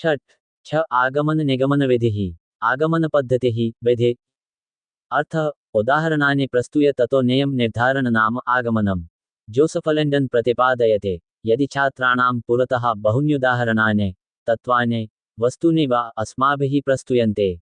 षट् छ आगमन निगमन विधिः आगमन पद्धतिः विधि अर्थ उदाहरणानि प्रस्तुय ततो नेयं निर्धारण नाम आगमनम्। जोसेफ लेण्डन् प्रतिपादयते यदि छात्राणां पुरतः बहून्युदाहरणानि तत्त्वानि वस्तूनि वा अस्माभिः प्रस्तूयन्ते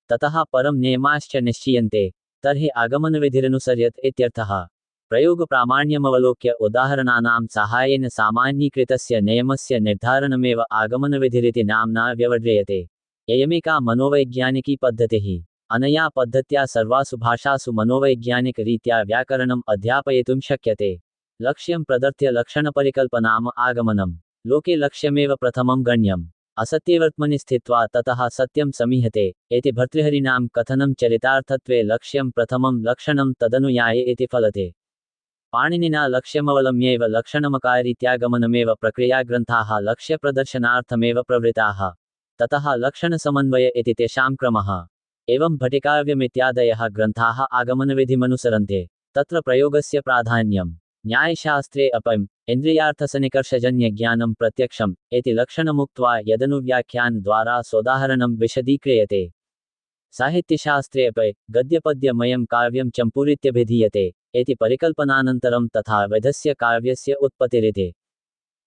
ततः परं नियमाश्च निश्चीयन्ते तर्हि आगमनविधिरनुसर्यत इत्यर्थः। प्रयोगप्रामाण्यमवलोक्य उदाहरणानां साहाय्येन सामान्यीकृतस्य नियमस्य निर्धारणमेव आगमनविधिरिति नाम्ना व्यवह्रियते। अयमेका मनोवैज्ञानिकी पद्धतिः। अनया पद्धत्या सर्वासु भाषासु मनोवैज्ञानिकरीत्या व्याकरणम् अध्यापयितुं शक्यते। लक्ष्यं प्रदर्थ्य लक्षणपरिकल्पनाम् आगमनम्। लोके लक्ष्यमेव प्रथमं गण्यम्। असत्यवर्त्मनि स्थित्वा ततः सत्यं समीहते इति भर्तृहरिणां कथनं चरितार्थत्वे लक्ष्यं प्रथमं लक्षणं तदनुयाये इति फलते। पाणिनिना लक्ष्यमवलम्ब्यैव लक्षणमकारीत्यागमनमेव प्रक्रियाग्रन्थाः लक्ष्यप्रदर्शनार्थमेव प्रवृत्ताः। ततः लक्षणसमन्वय इति तेषां क्रमः। एवं भट्टिकाव्यमित्यादयः ग्रन्थाः आगमनविधिमनुसरन्ते। तत्र प्रयोगस्य प्राधान्यम्। न्यायशास्त्रे अपि इन्द्रियार्थसन्निकर्षजन्यज्ञानं प्रत्यक्षम् इति लक्षणमुक्त्वा यदनुव्याख्यानद्वारा सोदाहरणं विशदीक्रियते। साहित्यशास्त्रे अपि गद्यपद्यमयं काव्यं चम्पूरित्यभिधीयते इति परिकल्पनानन्तरं तथा विधस्य काव्यस्य उत्पत्तिरिति।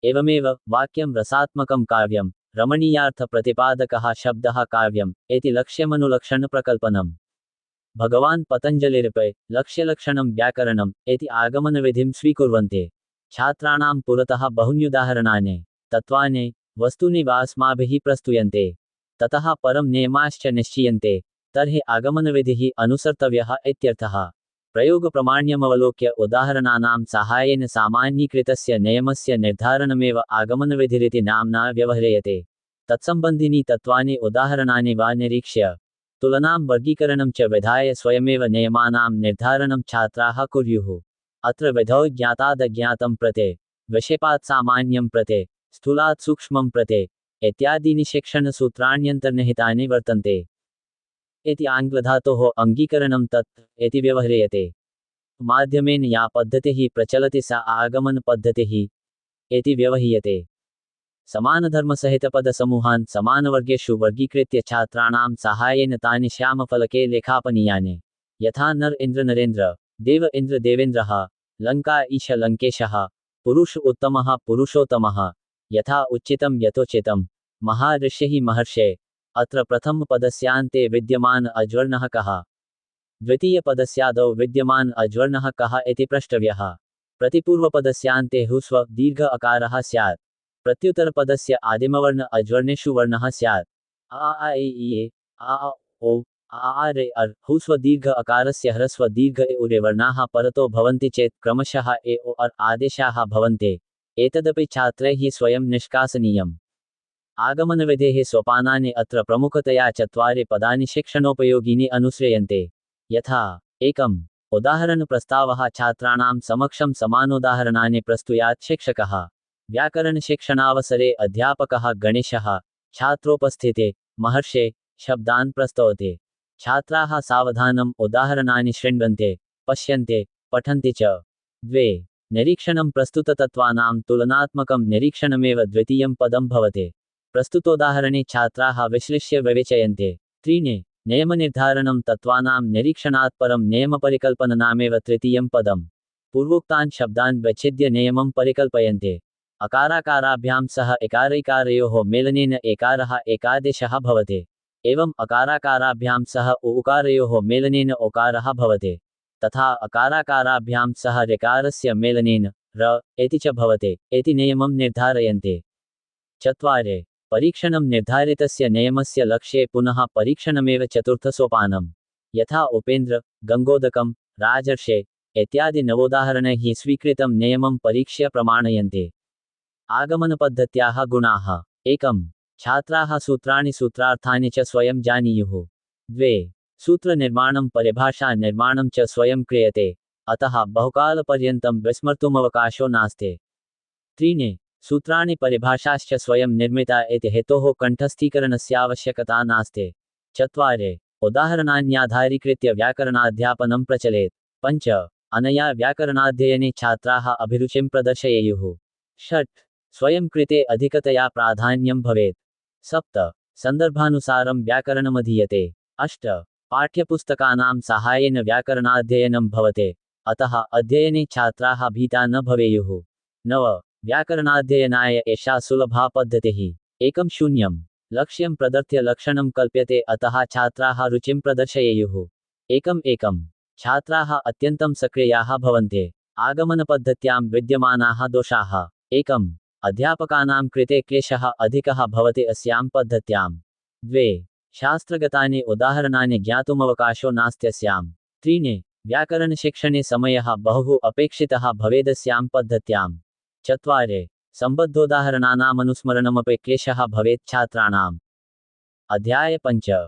एवमेव वाक्यं रसात्मकं काव्यं रमणीयार्थप्रतिपादकः शब्दः काव्यम् इति लक्ष्यमनुलक्षणप्रकल्पनम्। भगवान् पतञ्जलिरपि लक्ष्यलक्षणं व्याकरणम् इति आगमनविधिं स्वीकुर्वन्ते। छात्राणां पुरतः बहून्युदाहरणानि तत्त्वानि वस्तूनि वा अस्माभिः प्रस्तूयन्ते ततः परं नियमाश्च निश्चीयन्ते तर्हि आगमनविधिः अनुसर्तव्यः इत्यर्थः। प्रयोगप्रमाण्यमवलोक्य उदाहरणानां साहाय्येन सामान्यीकृतस्य नियमस्य निर्धारणमेव आगमनविधिरिति नाम्ना व्यवह्रियते। तत्सम्बन्धिनी तत्त्वानि उदाहरणानि वा निरीक्ष्य तुलनां वर्गीकरणं च विधाय स्वयमेव नियमानां निर्धारणं छात्राः कुर्युः। अत्र विधौ ज्ञातादज्ञातं प्रति विक्षेपात् सामान्यं प्रति स्थूलात् सूक्ष्मं प्रति इत्यादीनि शिक्षणसूत्राण्यन्तर्निहितानि वर्तन्ते इति आङ्ग्लधातोः अङ्गीकरणं तत् इति व्यवह्रियते। माध्यमेन या पद्धतिः प्रचलति सा आगमनपद्धतिः इति व्यवह्रियते। समानधर्मसहितपदसमूहान् समानवर्गेषु वर्गीकृत्य छात्राणां साहाय्येन तानि श्यामफलके लेखापनीयानि। यथा नर इन्द्र नरेन्द्र देव इन्द्र देवेन्द्रः लङ्का ईश लङ्केशः पुरुष उत्तमः पुरुषोत्तमः यथा उच्चितं यथोचितं महर्षिः महर्षे। अत्र प्रथमपदस्यान्ते विद्यमान अज्वर्णः कः द्वितीयपदस्यादौ विद्यमान अज्वर्णः कः इति प्रष्टव्यः। प्रतिपूर्वपदस्यान्ते ह्रस्व दीर्घ अकारः स्यात्। प्रत्युत्तरपदस्य आदिमवर्ण अज्वर्णेषु वर्णः स्यात्। आ ए ई आ ओ आ रे अर् ह्रस्व दीर्घ अकारस्य ह्रस्व दीर्घ ए उरे वर्णाः परतो भवन्ति चेत् क्रमशः ए ओ अर् आदेशाः भवन्ते। एतदपि छात्रैः स्वयं निष्कासनीयम्। आगमनविधेः सोपानानि अत्र प्रमुखतया चत्वारि पदानि शिक्षणोपयोगीनि अनुश्रेयन्ते। यथा एकम् उदाहरणप्रस्तावः छात्राणां समक्षं समानोदाहरणानि प्रस्तुयात् शिक्षकः। व्याकरणशिक्षणावसरे अध्यापकः गणेशः छात्रोपस्थिते महर्षे शब्दान् प्रस्तौते। छात्राः सावधानम् उदाहरणानि शृण्वन्ते पश्यन्ते पठन्ति च। द्वे निरीक्षणं प्रस्तुततत्त्वानां तुलनात्मकं निरीक्षणमेव द्वितीयं पदं भवति। प्रस्तुतोदाहरणे छात्राः विश्लिष्य विवेचयन्ते। त्रीणि नियमनिर्धारणं तत्त्वानां निरीक्षणात् परं नियमपरिकल्पननामेव तृतीयं पदम्। पूर्वोक्तान् शब्दान् विच्छिद्य नियमं परिकल्पयन्ते। अकाराकाराभ्यां सह इकारैकारयोः मेलनेन एकारः एकादेशः भवति। एवम् अकाराकाराभ्यां सह उकारयोः मेलनेन ओकारः भवति। तथा अकाराकाराभ्यां सह ऋकारस्य मेलनेन र इति च भवति इति नियमं निर्धारयन्ते। चत्वारि परीक्षणं निर्धारितस्य नियमस्य लक्ष्ये पुनः परीक्षणमेव चतुर्थसोपानम्। यथा उपेन्द्र गङ्गोदकं राजर्षे इत्यादि नवोदाहरणैः स्वीकृतं नियमं परीक्ष्य प्रमाणयन्ते। आगमनपद्धत्याः गुणाः। एकम् छात्राः सूत्राणि सूत्रार्थानि च स्वयं जानीयुः। द्वे सूत्रनिर्माणं परिभाषानिर्माणं च स्वयं क्रियते अतः बहुकालपर्यन्तं विस्मर्तुमवकाशो नास्ति। त्रीणि सूत्राणि परिभाषाश्च स्वयं निर्मिता इति हेतोः कण्ठस्थीकरणस्यावश्यकता नास्ति। चत्वारि उदाहरणान्याधारीकृत्य व्याकरणाध्यापनं प्रचलेत्। पञ्च अनया व्याकरणाध्ययने छात्राः अभिरुचिं प्रदर्शयेयुः। षट् स्वयं कृते अधिकतया प्राधान्यं भवेत्। सप्त संदर्भानुसारं व्याकरणमधीयते। 8 पाठ्यपुस्तकानां साहाय्येन व्याकरणाध्ययनं भवते, अतः अध्ययने छात्राः भीता न भवेयुः। 9 व्याकरणाध्ययनाय एषा सुलभा पद्धतिः। 1-0 लक्ष्यं प्रदर्थ्य लक्षणं कल्प्यते, अतः छात्राः रुचिं प्रदर्शयेयुः। 1-1 छात्राः अत्यन्तं सक्रियाः भवन्ते। आगमनपद्धत्यां विद्यमानाः दोषाः। 1 अध्यापकानां कृते क्लेशः अधिकः भवति अस्यां पद्धत्यां। 2 शास्त्रगतानि उदाहरणानि ज्ञातुमवकाशो नास्त्यस्यां। 3 व्याकरणशिक्षणे समयः बहु अपेक्षितः भवेदस्यां पद्धत्यां। 4 सम्बद्धोदाहरणानामनुस्मरणमपि क्लेशः भवेत् छात्राणाम्। अध्याय 5